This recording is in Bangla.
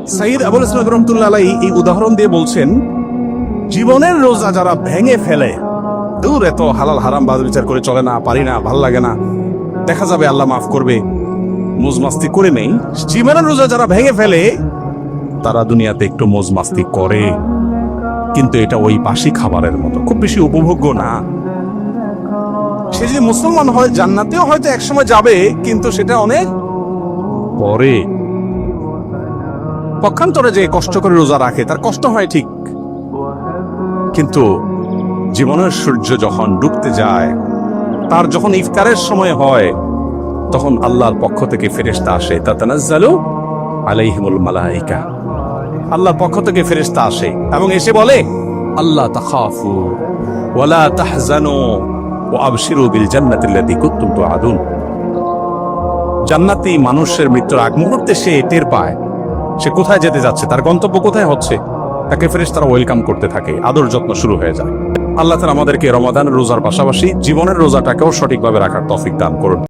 সাইয়্যিদ আবুল হাসান রহমাতুল্লাহ আলাইহি এই উদাহরণ দিয়ে বলছেন, জীবনের রোজা যারা ভেঙে ফেলে, দূর এত হালাল হারাম বাদ বিচার করে চলে না, পারি না, ভাল লাগে না, দেখা যাবে আল্লাহ মাফ করবে, মোজ মাস্তি করে নেই। জীবনের রোজা যারা ভেঙে ফেলে তারা দুনিয়াতে একটু মোজ মাস্তি করে, কিন্তু এটা ওই বাসি খাবারের মতো, খুব বেশি উপভোগ্য না। সে যদি মুসলমান হয় জান্নাতেও হয়তো একসময় যাবে, কিন্তু সেটা অনেক পরে। পক্ষান্তরে যে কষ্ট করে রোজা রাখে তার কষ্ট হয় ঠিক, কিন্তু জীবনের সূর্য যখন ডুবতে যায়, তার যখন ইফতারের সময় হয়, তখন আল্লাহর পক্ষ থেকে ফেরেশতা আসে, তাতানাজ্জালু আলাইহিমুল মালাইকা, আল্লাহর পক্ষ থেকে ফেরেশতা আসে এবং এসে বলে, আল্লাহ তাখাফু ওয়ালা তাহজানু ওয়া আবশিরু বিল জান্নাতিল্লাতী কুনতুম তুআদুন। জান্নাতি মানুষের মৃত্যুর আগ মুহূর্তে সে টের পায় সে কোথায় যেতে যাচ্ছে, তার গন্তব্য কোথায় হচ্ছে। তাকে ফেরেশতারা ওয়েলকাম করতে থাকে, আদর যত্ন শুরু হয়ে যায়। আল্লাহ তাআলা আমাদেরকে রমাদান রোজার পাশাপাশি জীবনের রোজাটাকেও সঠিকভাবে রাখার তৌফিক দান করুন।